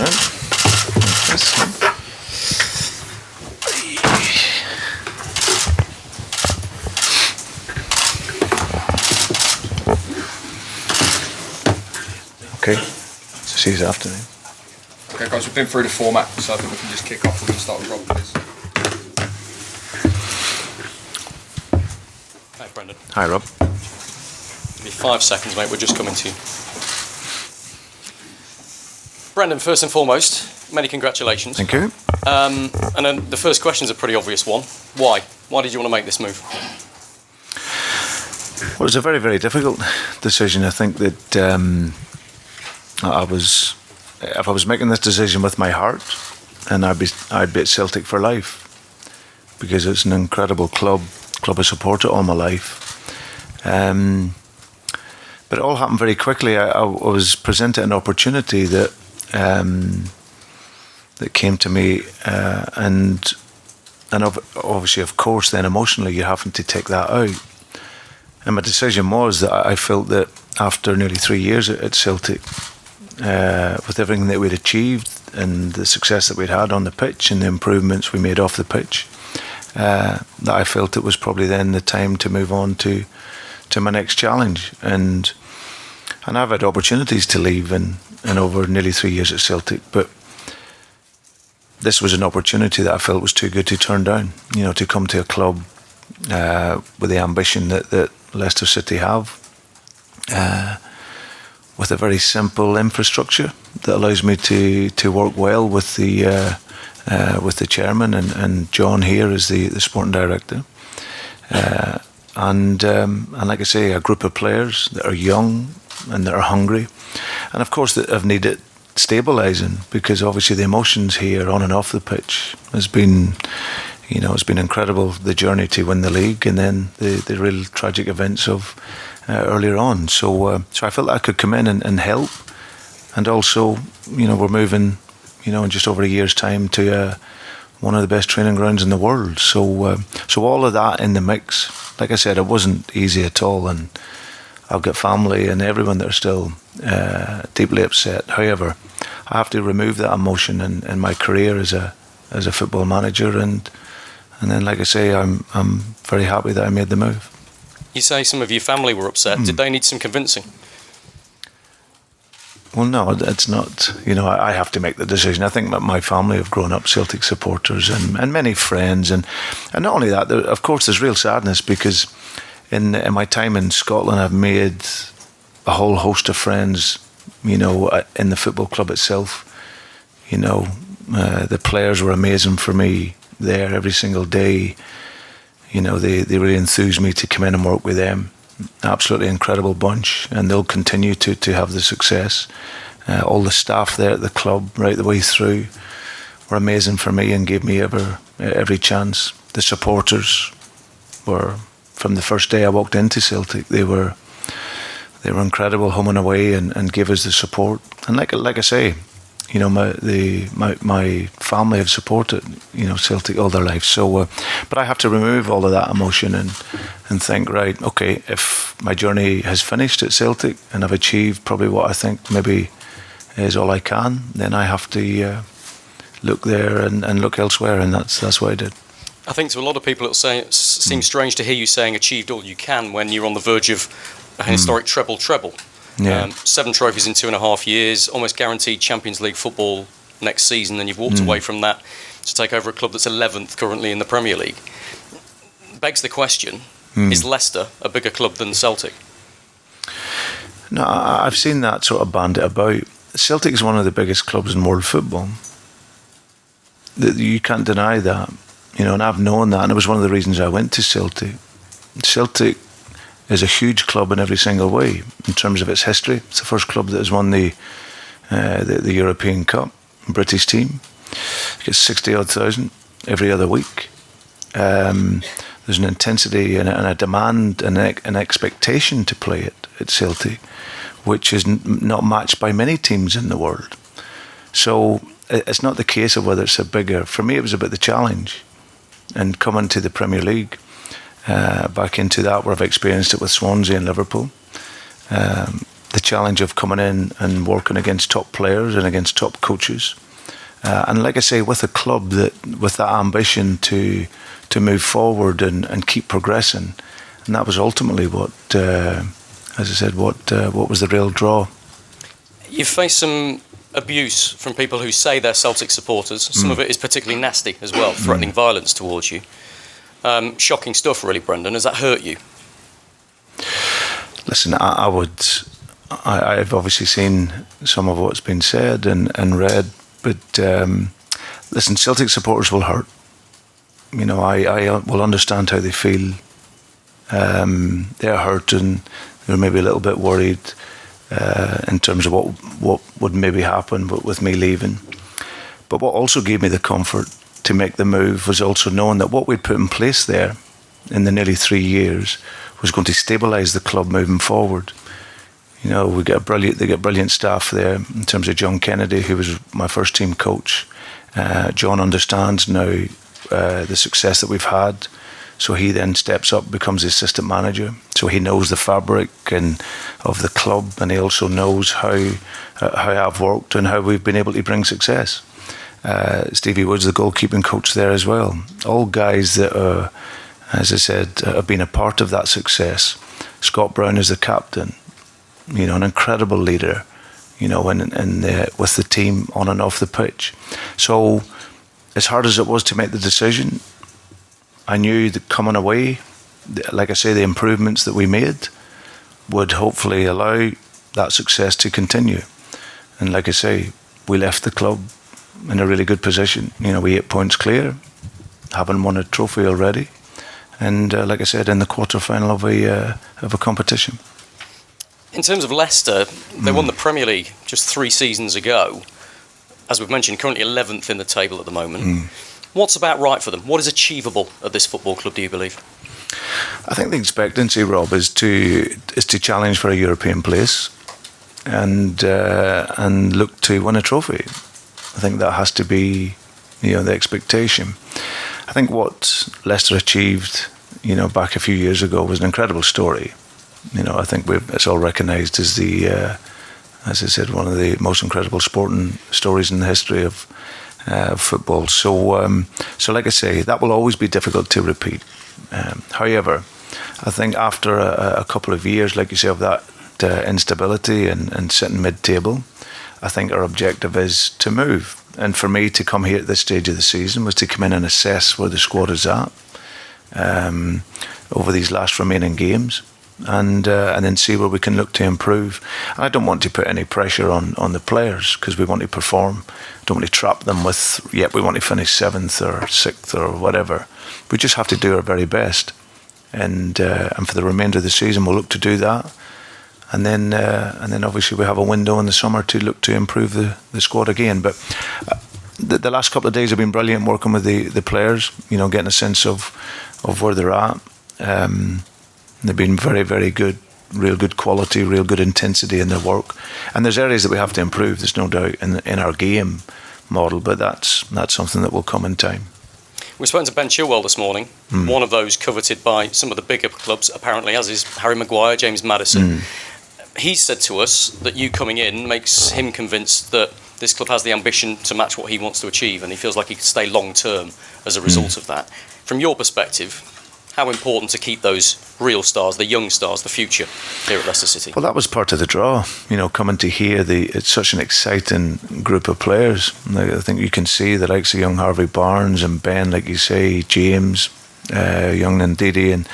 afternoon. Okay, see you this afternoon. Okay, guys, we've been through the format, so I think we can just kick off. We're going to start with Rob, please. Hi, Brendan. Hi, Rob. Give me 5 seconds, mate. We're just coming to you. Brendan, first and foremost, many congratulations. Thank you. And then the first question is a pretty obvious one. Why? Why did you want to make this move? Well, it's a very, very difficult decision. I think that if I was making this decision with my heart, and I'd be at Celtic for life, because it's an incredible club I supported all my life. But it all happened very quickly. I was presented an opportunity that came to me, and obviously, of course, then emotionally you're having to take that out. And my decision was that I felt that after nearly 3 years at Celtic, with everything that we'd achieved and the success that we'd had on the pitch and the improvements we made off the pitch, that I felt it was probably then the time to move on to my next challenge. And I've had opportunities to leave in over nearly 3 years at Celtic, but this was an opportunity that I felt was too good to turn down. You know, to come to a club with the ambition that Leicester City have, with a very simple infrastructure that allows me to work well with the chairman and John here as the sporting director, and like I say, a group of players that are young and that are hungry, and of course that have needed stabilising, because obviously the emotions here on and off the pitch has been, you know, it's been incredible, the journey to win the league and then the real tragic events of earlier on. So I felt I could come in and help, and also, you know, we're moving, you know, in just over a year's time to one of the best training grounds in the world. So all of that in the mix, like I said, it wasn't easy at all, and I've got family and everyone that are still deeply upset. However, I have to remove that emotion in my career as a football manager, and then, like I say, I'm very happy that I made the move. You say some of your family were upset. Did they need some convincing? Well, no, it's not. You know, I have to make the decision. I think that my family have grown up Celtic supporters and many friends. And not only that, of course, there's real sadness, because in my time in Scotland, I've made a whole host of friends, you know, in the football club itself. You know, the players were amazing for me there every single day. You know, they really enthused me to come in and work with them. Absolutely incredible bunch, and they'll continue to have the success. All the staff there at the club right the way through were amazing for me and gave me every chance. The supporters were, from the first day I walked into Celtic, they were incredible, home and away, and gave us the support. And like I say, you know, my family have supported, you know, Celtic all their life. So, but I have to remove all of that emotion and think, right, okay, if my journey has finished at Celtic and I've achieved probably what I think maybe is all I can, then I have to look there and look elsewhere, and that's what I did. I think to a lot of people it'll seem strange to hear you saying achieved all you can when you're on the verge of a historic treble. Yeah. 7 trophies in 2.5 years, almost guaranteed Champions League football next season, and you've walked away from that to take over a club that's 11th currently in the Premier League. Begs the question, is Leicester a bigger club than Celtic? No, I've seen that sort of bandit about. Celtic is one of the biggest clubs in world football. You can't deny that. You know, and I've known that, and it was one of the reasons I went to Celtic. Celtic is a huge club in every single way in terms of its history. It's the first club that has won the European Cup, British team. It gets 60-odd thousand every other week. There's an intensity and a demand and an expectation to play it at Celtic, which is not matched by many teams in the world. So it's not the case of whether it's a bigger. For me, it was about the challenge and coming to the Premier League. Back into that, where I've experienced it with Swansea and Liverpool. the challenge of coming in and working against top players and against top coaches. And like I say, with a club with that ambition to move forward and keep progressing, and that was ultimately what, as I said, what was the real draw. You've faced some abuse from people who say they're Celtic supporters. Some of it is particularly nasty as well, threatening violence towards you. Shocking stuff, really, Brendan. Has that hurt you? Listen, I've obviously seen some of what's been said and read, but listen, Celtic supporters will hurt. You know, I will understand how they feel. They're hurt and they're maybe a little bit worried in terms of what would maybe happen with me leaving. But what also gave me the comfort to make the move was also knowing that what we'd put in place there in the nearly 3 years was going to stabilise the club moving forward. You know, they get brilliant staff there in terms of John Kennedy, who was my first team coach. John understands now the success that we've had. So he then steps up, becomes the assistant manager. So he knows the fabric of the club, and he also knows how I've worked and how we've been able to bring success. Stevie Wood's the goalkeeping coach there as well. All guys that are, as I said, have been a part of that success. Scott Brown is the captain, you know, an incredible leader, you know, with the team on and off the pitch. So as hard as it was to make the decision, I knew that coming away, like I say, the improvements that we made would hopefully allow that success to continue. And like I say, we left the club in a really good position. You know, we 8 points clear, having won a trophy already. And like I said, in the quarter-final of a competition. In terms of Leicester, they won the Premier League just 3 seasons ago. As we've mentioned, currently 11th in the table at the moment. What's about right for them? What is achievable at this football club, do you believe? I think the expectancy, Rob, is to challenge for a European place and look to win a trophy. I think that has to be, you know, the expectation. I think what Leicester achieved, you know, back a few years ago was an incredible story. You know, I think it's all recognised as as I said, one of the most incredible sporting stories in the history of football. So like I say, that will always be difficult to repeat. However, I think after a couple of years, like you say, of that instability and sitting mid-table, I think our objective is to move. And for me to come here at this stage of the season was to come in and assess where the squad is at over these last remaining games. And then see where we can look to improve. And I don't want to put any pressure on the players because we want to perform. I don't want to trap them with, we want to finish 7th or 6th or whatever. We just have to do our very best. And for the remainder of the season, we'll look to do that. And then obviously we have a window in the summer to look to improve the squad again. But the last couple of days have been brilliant working with the players, you know, getting a sense of where they're at. They've been very, very good, real good quality, real good intensity in their work. And there's areas that we have to improve, there's no doubt, in our game model, but that's something that will come in time. We spoke to Ben Chilwell this morning, one of those coveted by some of the bigger clubs, apparently, as is Harry Maguire, James Maddison. He said to us that you coming in makes him convinced that this club has the ambition to match what he wants to achieve, and he feels like he could stay long-term as a result of that. From your perspective, how important to keep those real stars, the young stars, the future here at Leicester City? Well, that was part of the draw, you know, coming to here. It's such an exciting group of players. I think you can see the likes of young Harvey Barnes and Ben, like you say, James, young Ndidi, and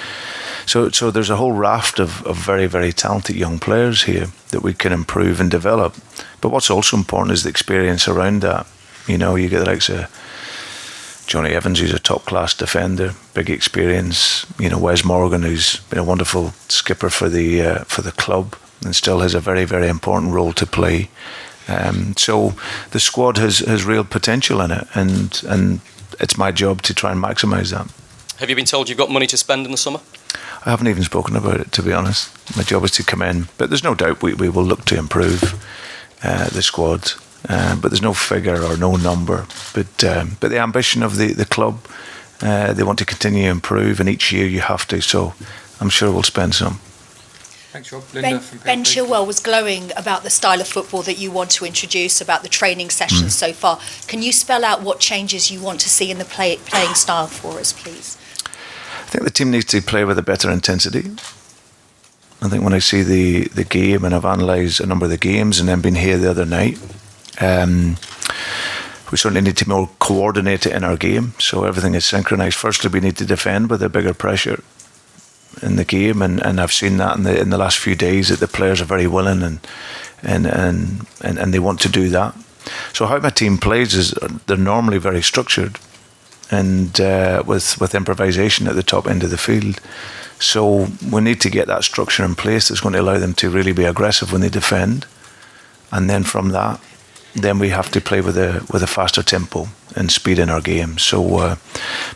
so there's a whole raft of very, very talented young players here that we can improve and develop. But what's also important is the experience around that. You know, you get the likes of Johnny Evans, who's a top-class defender, big experience. You know, Wes Morgan, who's been a wonderful skipper for the club and still has a very, very important role to play. So the squad has real potential in it, and it's my job to try and maximise that. Have you been told you've got money to spend in the summer? I haven't even spoken about it, to be honest. My job is to come in, but there's no doubt we will look to improve the squad. But there's no figure or no number. But the ambition of the club, they want to continue to improve, and each year you have to. So I'm sure we'll spend some. Thanks, Rob. Linda from Ben PLP. Chilwell was glowing about the style of football that you want to introduce, about the training sessions so far. Can you spell out what changes you want to see in the playing style for us, please? I think the team needs to play with a better intensity. I think when I see the game, and I've analysed a number of the games and then been here the other night, we certainly need to be more coordinated in our game, so everything is synchronised. Firstly, we need to defend with a bigger pressure in the game, and I've seen that in the last few days, that the players are very willing and they want to do that. So how my team plays is they're normally very structured, and with improvisation at the top end of the field. So we need to get that structure in place that's going to allow them to really be aggressive when they defend, and then from that, then we have to play with a faster tempo and speed in our game. So,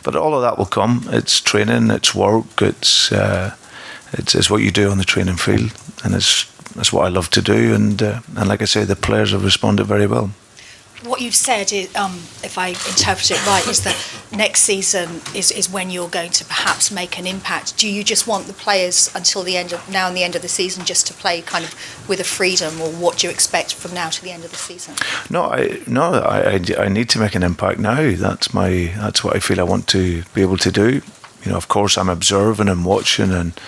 but all of that will come. It's training, it's work, it's what you do on the training field, and it's what I love to do. And like I say, the players have responded very well. What you've said, is, if I interpret it right, is that next season is when you're going to perhaps make an impact. Do you just want the players until the end of the season just to play kind of with a freedom, or what do you expect from now to the end of the season? No, I need to make an impact now. That's what I feel I want to be able to do. You know, of course, I'm observing and watching and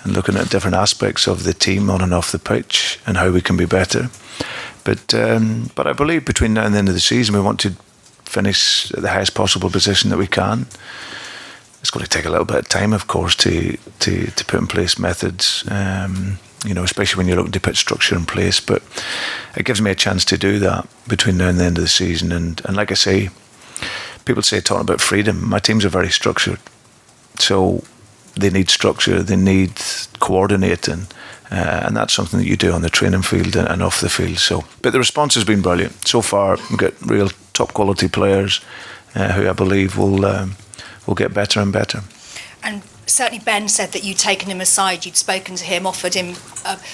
looking at different aspects of the team on and off the pitch and how we can be better. But I believe between now and the end of the season, we want to finish at the highest possible position that we can. It's going to take a little bit of time, of course, to put in place methods, you know, especially when you're looking to put structure in place. But it gives me a chance to do that between now and the end of the season. And like I say, people say talking about freedom. My teams are very structured. So they need structure, they need coordinating. And that's something that you do on the training field and off the field. So, but the response has been brilliant so far. We've got real top quality players who I believe will get better and better. And certainly Ben said that you'd taken him aside, you'd spoken to him, offered him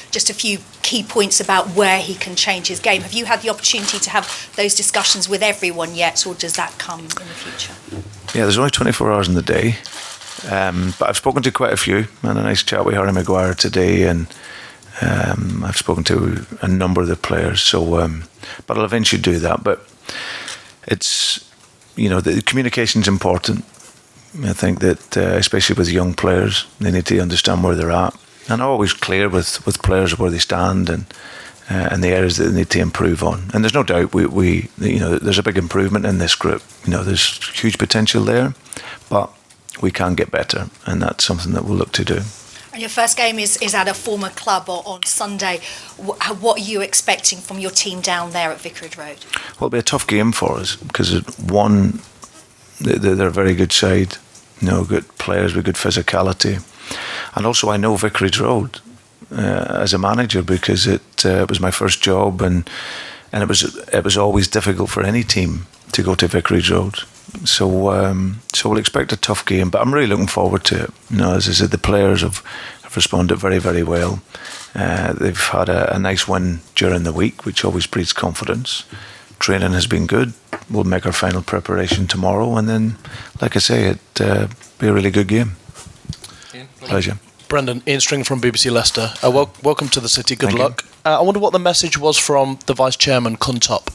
just a few key points about where he can change his game. Have you had the opportunity to have those discussions with everyone yet, or does that come in the future? Yeah, there's only 24 hours in the day. But I've spoken to quite a few. I had a nice chat with Harry Maguire today, and I've spoken to a number of the players. So, but I'll eventually do that. But it's, you know, the communication's important. I think that especially with young players, they need to understand where they're at, and I'm always clear with players where they stand and the areas that they need to improve on. And there's no doubt we you know, there's a big improvement in this group. You know, there's huge potential there, but we can get better, and that's something that we'll look to do. And your first game is at a former club on Sunday. What are you expecting from your team down there at Vicarage Road? Well, it'll be a tough game for us because, one, they're a very good side, you know, good players with good physicality. And also I know Vicarage Road as a manager because it was my first job, and it was always difficult for any team to go to Vicarage Road. So we'll expect a tough game, but I'm really looking forward to it. You know, as I said, the players have responded very, very well. They've had a nice win during the week, which always breeds confidence. Training has been good. We'll make our final preparation tomorrow, and then, like I say, it'll be a really good game. Ian, Pleasure. Brendan, Ian String from BBC Leicester. Welcome to the city. Good Thank luck. I wonder what the message was from the Vice Chairman, Kuntop.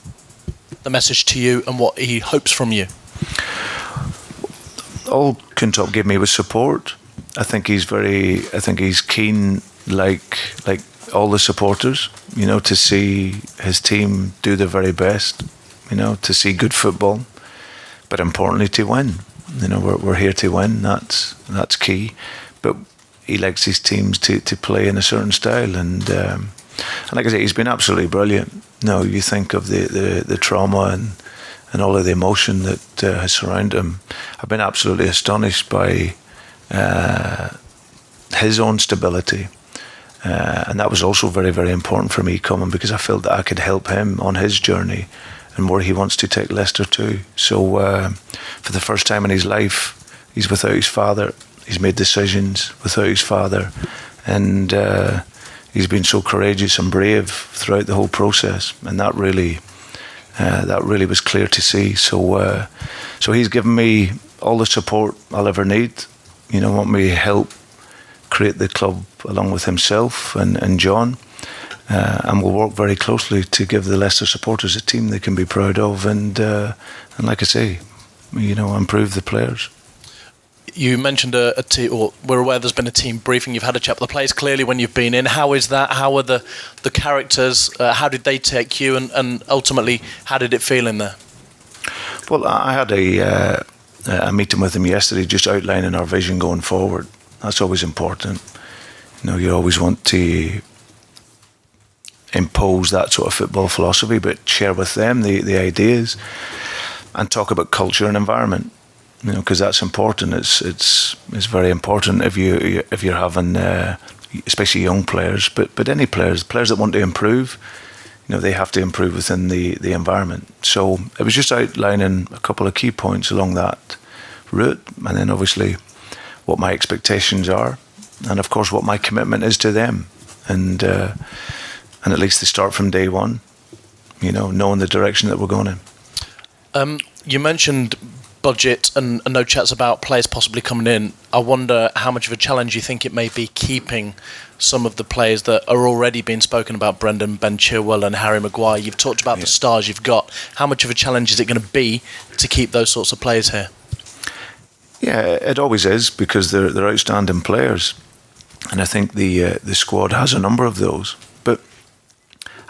The message to you and what he hopes from you. All Kuntop gave me was support. I think he's keen, like all the supporters, you know, to see his team do their very best, you know, to see good football, but importantly to win. You know, we're here to win. That's key. But he likes his teams to play in a certain style, and like I say, he's been absolutely brilliant. You know, you think of the trauma and all of the emotion that has surrounded him. I've been absolutely astonished by his own stability. And that was also very, very important for me coming, because I felt that I could help him on his journey and where he wants to take Leicester to. So for the first time in his life, he's without his father. He's made decisions without his father. And he's been so courageous and brave throughout the whole process. And that really was clear to see. So he's given me all the support I'll ever need. You know, want me to help create the club along with himself and John. And we'll work very closely to give the Leicester supporters a team they can be proud of, and like I say, improve the players. You mentioned a team, or we're aware there's been a team briefing. You've had a chat with the players clearly when you've been in. How is that? How are the characters? How did they take you, and ultimately, how did it feel in there? Well, I had a meeting with them yesterday, just outlining our vision going forward. That's always important. You always want to impose that sort of football philosophy, but share with them the ideas and talk about culture and environment. Because that's important. It's very important if you're having, especially young players, but any players that want to improve, they have to improve within the environment. So it was just outlining a couple of key points along that route, and then obviously what my expectations are, and of course what my commitment is to them, and at least they start from day one, knowing the direction that we're going in. You mentioned budget and no chats about players possibly coming in. I wonder how much of a challenge you think it may be keeping some of the players that are already being spoken about, Brendan, Ben Chilwell and Harry Maguire. You've talked about the stars you've got. How much of a challenge is it going to be to keep those sorts of players here? Yeah, it always is, because they're outstanding players, and I think the squad has a number of those. But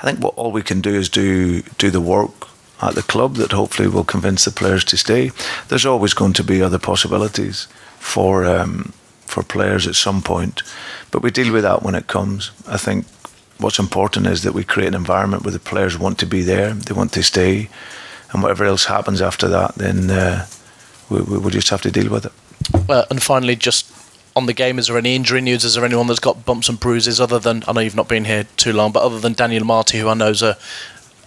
I think all we can do is do the work at the club that hopefully will convince the players to stay. There's always going to be other possibilities for players at some point, but we deal with that when it comes. I think what's important is that we create an environment where the players want to be there, they want to stay, and whatever else happens after that, then we'll just have to deal with it. And finally, just on the game, is there any injury news? Is there anyone that's got bumps and bruises other than, I know you've not been here too long, but other than Daniel Marty, who I know is a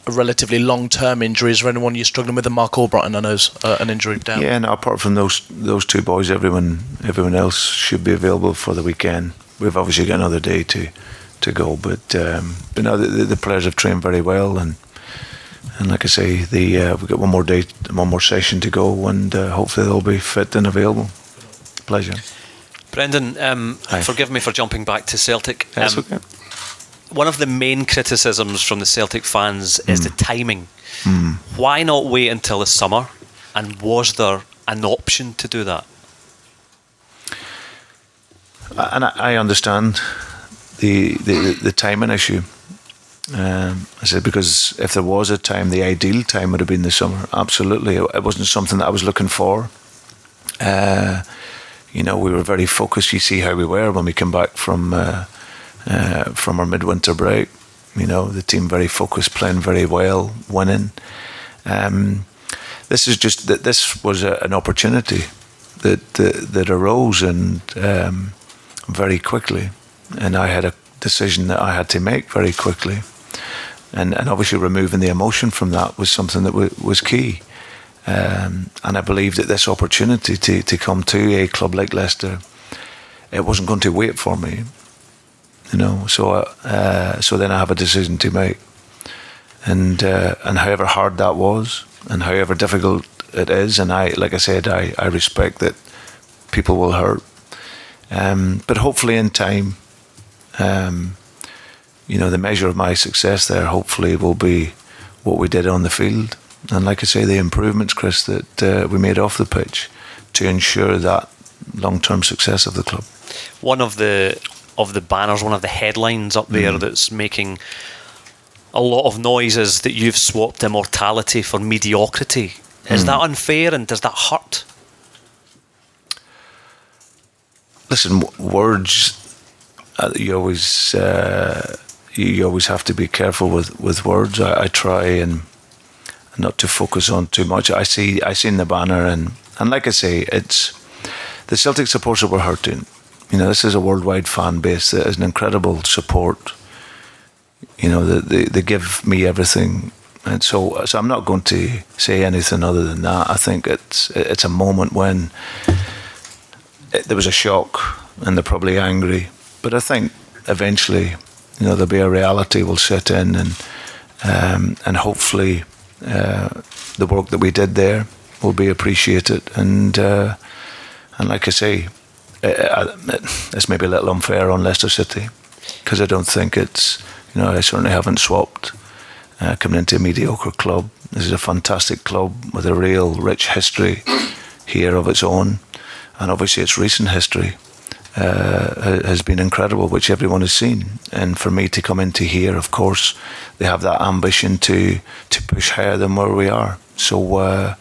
relatively long-term injury? Is there anyone you're struggling with? And Mark Albrighton, I know, is an injury down. Yeah, no, apart from those two boys, everyone else should be available for the weekend. We've obviously got another day to go, but no, the players have trained very well, and like I say, we've got one more day, one more session to go, and hopefully they'll be fit and available. Pleasure. Brendan, forgive me for jumping back to Celtic. That's okay. One of the main criticisms from the Celtic fans is the timing. Why not wait until the summer? And was there an option to do that? And I understand the timing issue. I said, because if there was a time, the ideal time would have been the summer. Absolutely, it wasn't something that I was looking for. We were very focused. You see how we were when we came back from our midwinter break. The team very focused, playing very well, winning. This was an opportunity that arose, and very quickly, and I had a decision that I had to make very quickly, and obviously removing the emotion from that was something that was key. And I believe that this opportunity to come to a club like Leicester, it wasn't going to wait for me. So then I have a decision to make, and however hard that was, and however difficult it is, and like I said, I respect that people will hurt, but hopefully in time, the measure of my success there hopefully will be what we did on the field, and like I say, the improvements, Chris, that we made off the pitch to ensure that long-term success of the club. One of the banners, one of the headlines up there that's making a lot of noise is that you've swapped immortality for mediocrity. Is that unfair, and does that hurt? Listen, words, you always have to be careful with words. I try and not to focus on too much. I seen the banner, and like I say, it's the Celtic supporters were hurting. This is a worldwide fan base that is an incredible support. They give me everything, and so I'm not going to say anything other than that. I think it's a moment when there was a shock, and they're probably angry. But I think eventually, there'll be a reality will set in, and hopefully the work that we did there will be appreciated. And like I say, it's maybe a little unfair on Leicester City, because I don't think it's, I certainly haven't swapped coming into a mediocre club. This is a fantastic club with a real rich history here of its own, and obviously its recent history has been incredible, which everyone has seen. And for me to come into here, of course, they have that ambition to push higher than where we are. So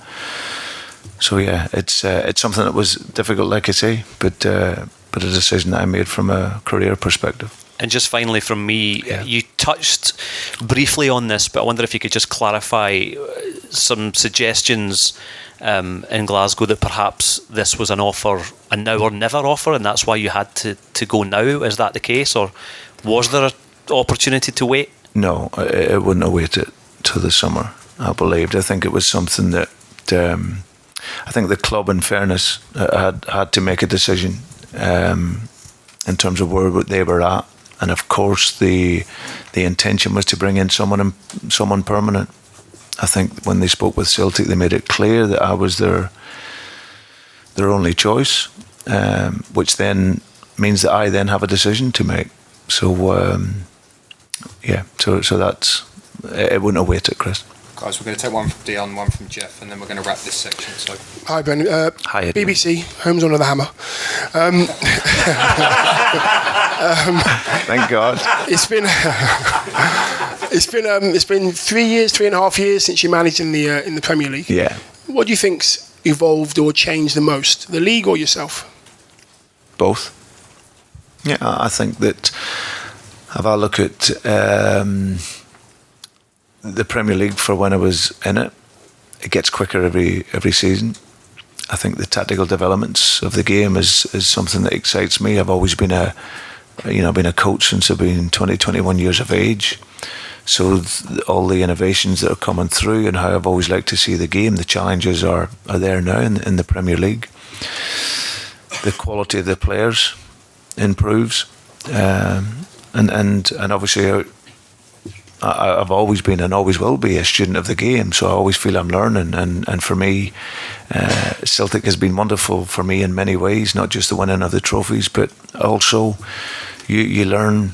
yeah, it's something that was difficult, like I say, but a decision that I made from a career perspective. And just finally from me, you touched briefly on this, but I wonder if you could just clarify some suggestions in Glasgow that perhaps this was an offer, a now or never offer, and that's why you had to go now. Is that the case, or was there an opportunity to wait? No, I wouldn't have waited till the summer, I believed. I think it was something that I think the club, in fairness, had to make a decision in terms of where they were at. And of course, the intention was to bring in someone permanent. I think when they spoke with Celtic, they made it clear that I was their only choice, which then means that I then have a decision to make. So so that's it. Wouldn't have waited, Chris. Guys, we're going to take one from Dion, one from Jeff, and then we're going to wrap this section. So, hi, Brendan. Hi, BBC, Homes Under the Hammer. Thank God. It's been 3.5 years since you managed in the Premier League. Yeah. What do you think's evolved or changed the most, the league or yourself? Both. Yeah, I think that if I look at the Premier League for when I was in it, it gets quicker every season. I think the tactical developments of the game is something that excites me. I've always been a coach since I've been 20, 21 years of age. So all the innovations that are coming through and how I've always liked to see the game, the challenges are there now in the Premier League. The quality of the players improves, and obviously I've always been and always will be a student of the game, so I always feel I'm learning. And for me, Celtic has been wonderful for me in many ways, not just the winning of the trophies, but also you learn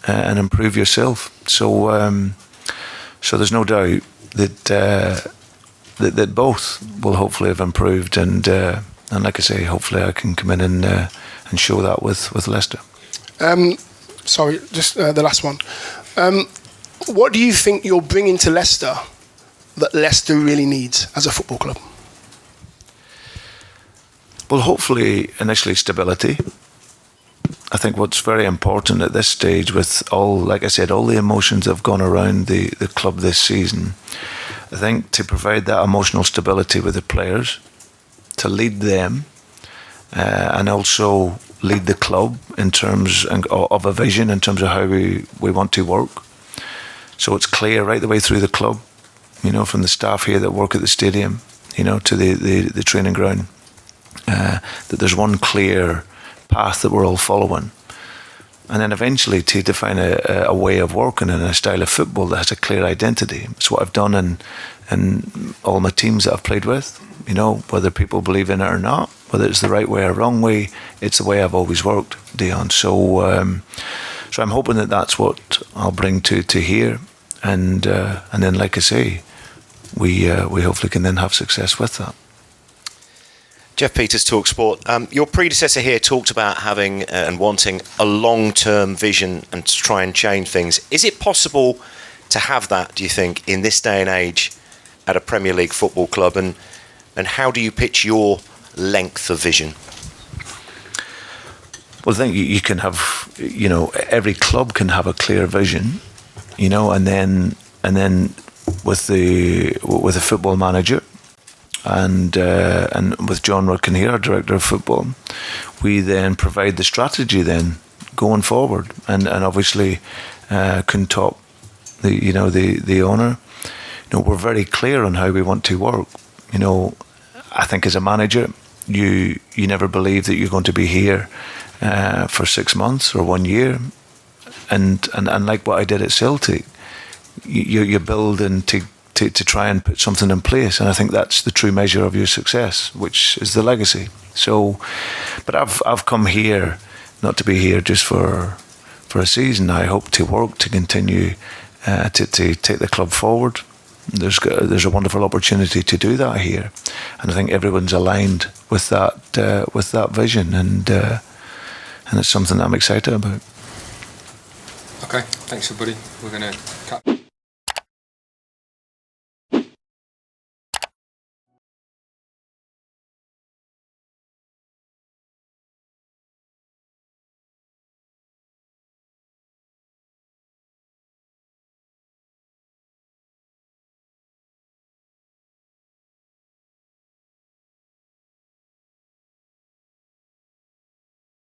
and improve yourself. So there's no doubt that both will hopefully have improved, and like I say, hopefully I can come in and show that with Leicester. Sorry, just the last one. What do you think you're bringing to Leicester that Leicester really needs as a football club? Well, hopefully, initially, stability. I think what's very important at this stage, with all the emotions that have gone around the club this season, I think to provide that emotional stability with the players, to lead them, and also lead the club in terms of a vision in terms of how we want to work. So it's clear right the way through the club, from the staff here that work at the stadium, to the training ground, that there's one clear path that we're all following. And then eventually to define a way of working and a style of football that has a clear identity. It's what I've done in all my teams that I've played with, whether people believe in it or not, whether it's the right way or wrong way, it's the way I've always worked, Dion. So I'm hoping that that's what I'll bring to here. And then, like I say, we hopefully can then have success with that. Jeff Peters, TalkSport. Your predecessor here talked about having and wanting a long-term vision and to try and change things. Is it possible to have that, do you think, in this day and age at a Premier League football club? And how do you pitch your length of vision? Well, I think you can have, every club can have a clear vision, and then with the football manager and with John Rudkin here, our director of football, we then provide the strategy then going forward, and obviously Kuntop, the owner, we're very clear on how we want to work. I think as a manager, you never believe that you're going to be here for 6 months or 1 year, and like what I did at Celtic, you're building to to try and put something in place. And I think that's the true measure of your success, which is the legacy. So, but I've come here not to be here just for a season. I hope to work to continue to take the club forward. There's a wonderful opportunity to do that here, and I think everyone's aligned with that vision, and it's something that I'm excited about. Okay, thanks everybody. We're going to cut.